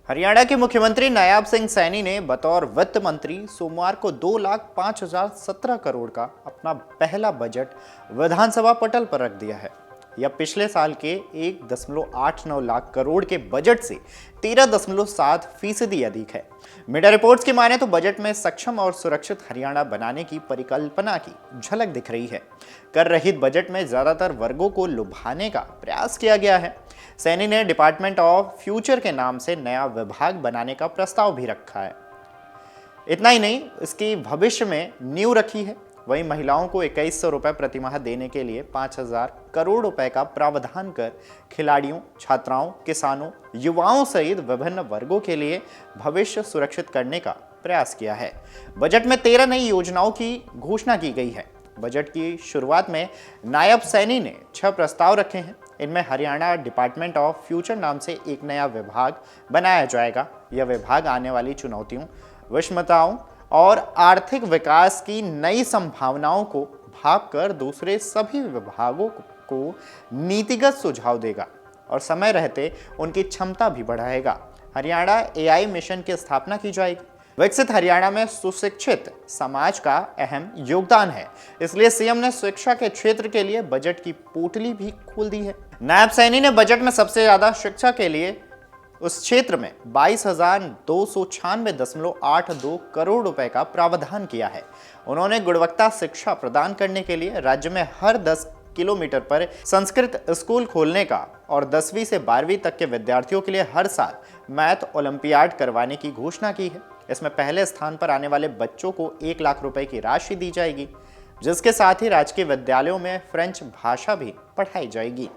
हरियाणा के मुख्यमंत्री नायाब सिंह सैनी ने बतौर वित्त मंत्री सोमवार को 2,05,017 करोड़ का अपना पहला बजट विधानसभा पटल पर रख दिया है। यह पिछले साल के 1.89 लाख करोड़ के बजट से 13.7% अधिक है। मीडिया रिपोर्ट्स की माने तो बजट में सक्षम और सुरक्षित हरियाणा बनाने की परिकल्पना की झलक दिख रही है। कर रहित बजट में ज्यादातर वर्गों को लुभाने का प्रयास किया गया है। सैनी ने डिपार्टमेंट ऑफ फ्यूचर के नाम से नया विभाग बनाने का प्रस्ताव भी रखा है। इतना ही नहीं, इसकी भविष्य में नींव रखी है। वहीं महिलाओं को 2100 रुपए प्रतिमाह देने के लिए 5,000 करोड़ रुपए का प्रावधान कर खिलाड़ियों, छात्राओं, किसानों, युवाओं सहित विभिन्न वर्गों के लिए भविष्य सुरक्षित करने का प्रयास किया है। बजट में 13 नई योजनाओं की घोषणा की गई है। बजट की शुरुआत में नायब सैनी ने 6 प्रस्ताव रखे हैं। इनमें हरियाणा डिपार्टमेंट ऑफ फ्यूचर नाम से एक नया विभाग बनाया जाएगा। यह विभाग आने वाली चुनौतियों, विषमताओं और आर्थिक विकास की नई संभावनाओं को भांपकर दूसरे सभी विभागों को नीतिगत सुझाव देगा और समय रहते उनकी क्षमता भी बढ़ाएगा। हरियाणा एआई मिशन की स्थापना की जाएगी। विकसित हरियाणा में सुशिक्षित समाज का अहम योगदान है, इसलिए सीएम ने शिक्षा के क्षेत्र के लिए बजट की पोटली भी खोल दी है। नायब सैनी ने बजट में सबसे ज्यादा शिक्षा के लिए उस क्षेत्र में 22,296.82 करोड़ रुपए का प्रावधान किया है। उन्होंने गुणवत्ता शिक्षा प्रदान करने के लिए राज्य में हर 10 किलोमीटर पर संस्कृत स्कूल खोलने का और 10वीं से 12वीं तक के विद्यार्थियों के लिए हर साल मैथ ओलंपियाड करवाने की घोषणा की है। इसमें पहले स्थान पर आने वाले बच्चों को 1 लाख रुपए की राशि दी जाएगी, जिसके साथ ही राजकीय विद्यालयों में फ्रेंच भाषा भी पढ़ाई जाएगी।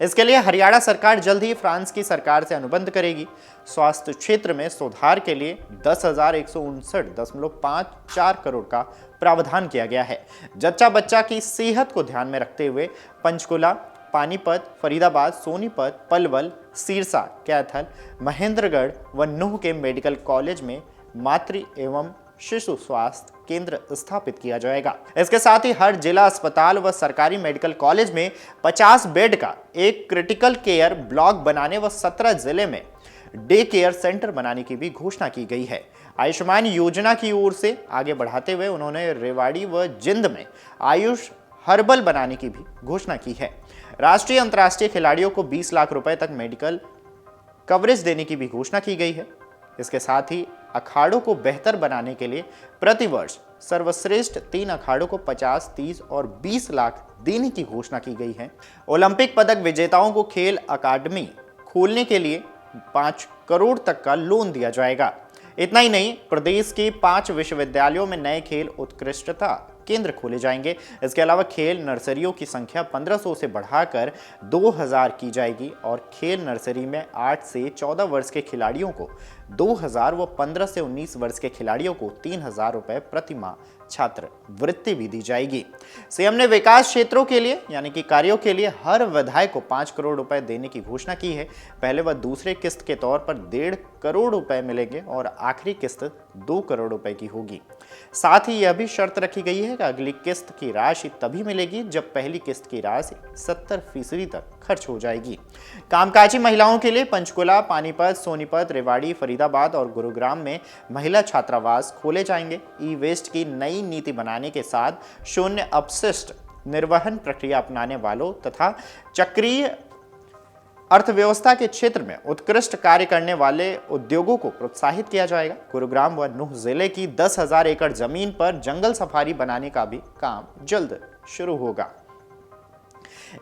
इसके लिए हरियाणा सरकार जल्द ही फ्रांस की सरकार से अनुबंध करेगी। स्वास्थ्य क्षेत्र में सुधार के लिए 10,159.54 करोड़ का प्रावधान किया गया है। जच्चा बच्चा की सेहत को ध्यान में रखते हुए पंचकुला, पानीपत, फरीदाबाद, सोनीपत, पलवल, सिरसा, कैथल, महेंद्रगढ़ व नूह के मेडिकल कॉलेज में मातृ एवं शिशु स्वास्थ्य केंद्र स्थापित किया जाएगा। इसके साथ ही हर जिला अस्पताल व सरकारी मेडिकल कॉलेज में 50 बेड का एक क्रिटिकल केयर ब्लॉक बनाने व 17 जिले में डे केयर सेंटर बनाने की भी घोषणा की गई है। आयुष्मान योजना की ओर से आगे बढ़ाते हुए उन्होंने रेवाड़ी व जिंद में आयुष हर्बल बनाने की भी घोषणा की है। राष्ट्रीय अंतर्राष्ट्रीय खिलाड़ियों को 20 लाख रुपए तक मेडिकल कवरेज देने की भी घोषणा की गई है। इसके साथ ही अखाड़ों को बेहतर बनाने के लिए प्रतिवर्ष सर्वश्रेष्ठ 3 अखाड़ों को 50, 30 और 20 लाख देने की घोषणा की गई है। ओलंपिक पदक विजेताओं को खेल अकादमी खोलने के लिए 5 करोड़ तक का लोन दिया जाएगा। इतना ही नहीं, प्रदेश के 5 विश्वविद्यालयों में नए खेल उत्कृष्टता केंद्र खोले जाएंगे। इसके अलावा खेल नर्सरियों की संख्या 1500 से बढ़ाकर 2000 की जाएगी और खेल नर्सरी में 8 से 14 वर्ष के खिलाड़ियों को 2000 व 15 से 19 वर्ष के खिलाड़ियों को 3000 रुपए प्रति माह छात्र वृत्ति भी दी जाएगी। सीएम ने विकास क्षेत्रों के लिए यानी कि कार्यों के लिए हर विधायक को 5 करोड़ रुपए देने की घोषणा की है। पहले व दूसरे किस्त के तौर पर 1.5 करोड़ रुपए मिलेंगे और आखिरी किस्त 2 करोड़ रुपए की होगी। साथ ही यह भी शर्त रखी गई है कि अगली किस्त की राशि तभी मिलेगी जब पहली किस्त की राशि 70% तक खर्च हो जाएगी। कामकाजी महिलाओं के लिए पंचकुला, पानीपत, सोनीपत, रेवाड़ी, फरीदाबाद और गुरुग्राम में महिला छात्रावास खोले जाएंगे। ई वेस्ट की नई नीति बनाने के साथ शून्य अपशिष्ट निर्वहन प्रक्रिया अपनाने वालों तथा चक्रीय अर्थव्यवस्था के क्षेत्र में उत्कृष्ट कार्य करने वाले उद्योगों को प्रोत्साहित किया जाएगा। गुरुग्राम व नूह जिले की 10,000 एकड़ जमीन पर जंगल सफारी बनाने का भी काम जल्द शुरू होगा।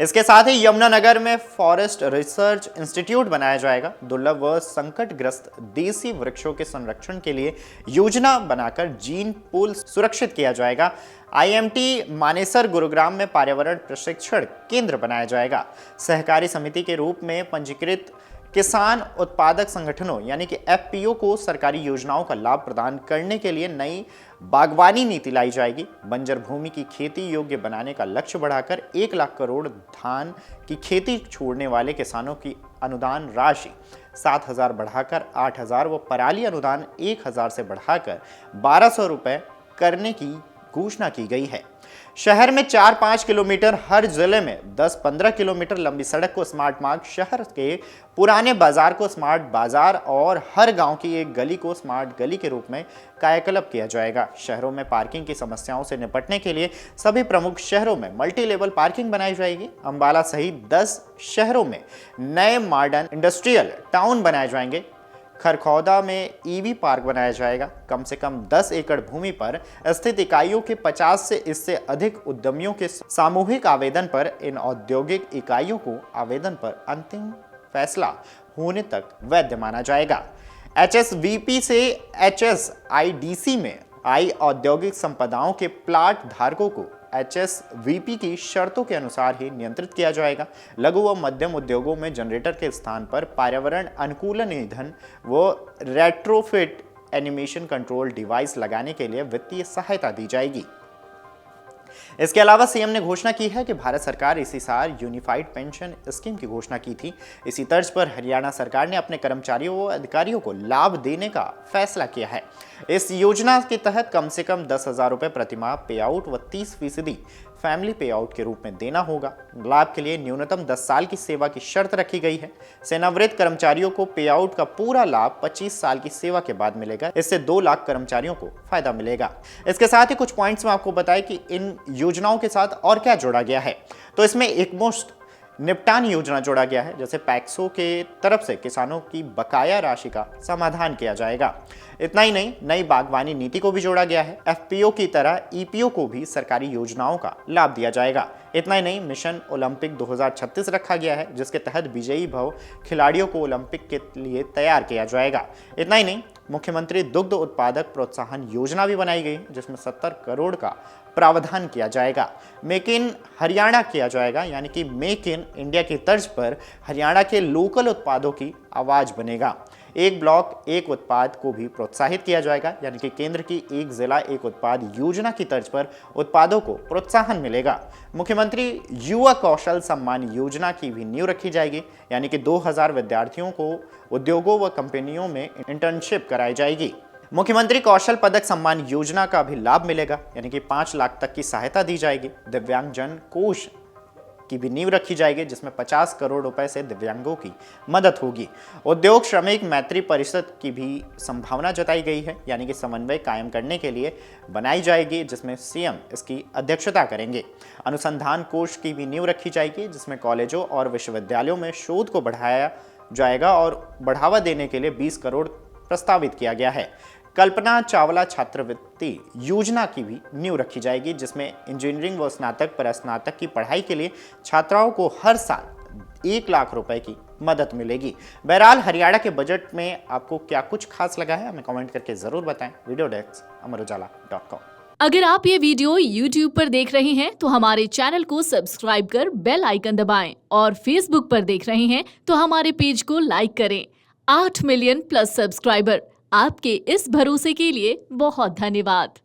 इसके साथ ही यमुनानगर में फॉरेस्ट रिसर्च इंस्टीट्यूट बनाया जाएगा। दुर्लभ व संकटग्रस्त देसी वृक्षों के संरक्षण के लिए योजना बनाकर जीन पूल सुरक्षित किया जाएगा। आईएमटी मानेसर गुरुग्राम में पर्यावरण प्रशिक्षण केंद्र बनाया जाएगा। सहकारी समिति के रूप में पंजीकृत किसान उत्पादक संगठनों यानी कि एफपीओ को सरकारी योजनाओं का लाभ प्रदान करने के लिए नई बागवानी नीति लाई जाएगी। बंजर भूमि की खेती योग्य बनाने का लक्ष्य बढ़ाकर 1 लाख करोड़, धान की खेती छोड़ने वाले किसानों की अनुदान राशि 7,000 बढ़ाकर 8,000 व पराली अनुदान 1,000 से बढ़ाकर 1,200 रुपए करने की घोषणा की गई है। शहर में 4-5 किलोमीटर, हर जिले में 10-15 किलोमीटर लंबी सड़क को स्मार्ट मार्ग, शहर के पुराने बाजार को स्मार्ट बाजार और हर गांव की एक गली को स्मार्ट गली के रूप में कायाकल्प किया जाएगा। शहरों में पार्किंग की समस्याओं से निपटने के लिए सभी प्रमुख शहरों में मल्टी लेवल पार्किंग बनाई जाएगी। अंबाला सहित 10 शहरों में नए मॉडर्न इंडस्ट्रियल टाउन बनाए जाएंगे। खरखौदा में ईवी पार्क बनाया जाएगा। कम से कम 10 एकड़ भूमि पर स्थित इकाइयों के 50 से इससे अधिक उद्यमियों के सामूहिक आवेदन पर इन औद्योगिक इकाइयों को आवेदन पर अंतिम फैसला होने तक वैध माना जाएगा। HSVP से HSIDC में आई औद्योगिक संपदाओं के प्लाट धारकों को HSVP की शर्तों के अनुसार ही नियंत्रित किया जाएगा। लघु व मध्यम उद्योगों में जनरेटर के स्थान पर पर्यावरण अनुकूलन ईंधन व रेट्रोफिट एनिमेशन कंट्रोल डिवाइस लगाने के लिए वित्तीय सहायता दी जाएगी। इसके अलावा सीएम ने घोषणा की है कि भारत सरकार इसी साल यूनिफाइड पेंशन स्कीम की घोषणा की थी। इसी तर्ज पर हरियाणा सरकार ने अपने कर्मचारियों व अधिकारियों को लाभ देने का फैसला किया है। इस योजना के तहत कम से कम 10,000 रुपये प्रतिमाह पे आउट व 30% फैमिली पे आउट के रूप में देना होगा। लाभ के लिए न्यूनतम 10 साल की सेवा की शर्त रखी गई है। सेवानिवृत्त कर्मचारियों को पे आउट का पूरा लाभ 25 साल की सेवा के बाद मिलेगा। इससे 2 लाख कर्मचारियों को फायदा मिलेगा। इसके साथ ही कुछ पॉइंट्स में आपको बताएं कि इन योजनाओं के साथ और क्या जोड़ा गया है। तो इसमें एकमुश्त निपटान योजना जोड़ा गया है, जैसे पैक्सो के तरफ से किसानों की बकाया राशि का समाधान किया जाएगा। इतना ही नहीं, नई बागवानी नीति को भी जोड़ा गया है। FPO की तरह EPO को भी सरकारी योजनाओं का लाभ दिया जाएगा। इतना ही नहीं, मिशन ओलंपिक 2036 रखा गया है, जिसके तहत विजयी भव खिलाड़ियों को ओलंपिक के लिए तैयार किया जाएगा। इतना ही नहीं, मुख्यमंत्री दुग्ध उत्पादक प्रोत्साहन योजना भी बनाई गई, जिसमें 70 करोड़ का प्रावधान किया जाएगा। मेक इन हरियाणा किया जाएगा, यानी कि मेक इन इंडिया की तर्ज पर हरियाणा के लोकल उत्पादों की आवाज बनेगा। एक ब्लॉक एक उत्पाद को भी प्रोत्साहित किया जाएगा, यानी कि केंद्र की एक जिला एक उत्पाद योजना की तर्ज पर उत्पादों को प्रोत्साहन मिलेगा। मुख्यमंत्री युवा कौशल सम्मान योजना की भी नींव रखी जाएगी, यानी कि 2000 विद्यार्थियों को उद्योगों व कंपनियों में इंटर्नशिप कराई जाएगी। मुख्यमंत्री कौशल पदक सम्मान योजना का भी लाभ मिलेगा, यानी कि 5 लाख तक की सहायता दी जाएगी। दिव्यांगजन कोष की भी नींव रखी जाएगी, जिसमें 50 करोड़ रुपए से दिव्यांगों की मदद होगी। उद्योग श्रमिक मैत्री परिषद की भी संभावना जताई गई है, यानी कि समन्वय कायम करने के लिए बनाई जाएगी, जिसमें सीएम इसकी अध्यक्षता करेंगे। अनुसंधान कोष की भी नींव रखी जाएगी, जिसमें कॉलेजों और विश्वविद्यालयों में शोध को बढ़ाया जाएगा और बढ़ावा देने के लिए 20 करोड़ प्रस्तावित किया गया है। कल्पना चावला छात्रवृत्ति योजना की भी नींव रखी जाएगी, जिसमें इंजीनियरिंग व स्नातक पर स्नातक की पढ़ाई के लिए छात्राओं को हर साल 1 लाख रुपए की मदद मिलेगी। बहरहाल हरियाणा के बजट में आपको क्या कुछ खास लगा है, हमें कमेंट करके जरूर बताएं। वीडियो डेस्क अमरउजाला.com। अगर आप ये वीडियो YouTube पर देख रहे हैं तो हमारे चैनल को सब्सक्राइब कर बेल आइकन दबाएं और Facebook पर देख रहे हैं तो हमारे पेज को लाइक करें। 8 मिलियन प्लस सब्सक्राइबर, आपके इस भरोसे के लिए बहुत धन्यवाद।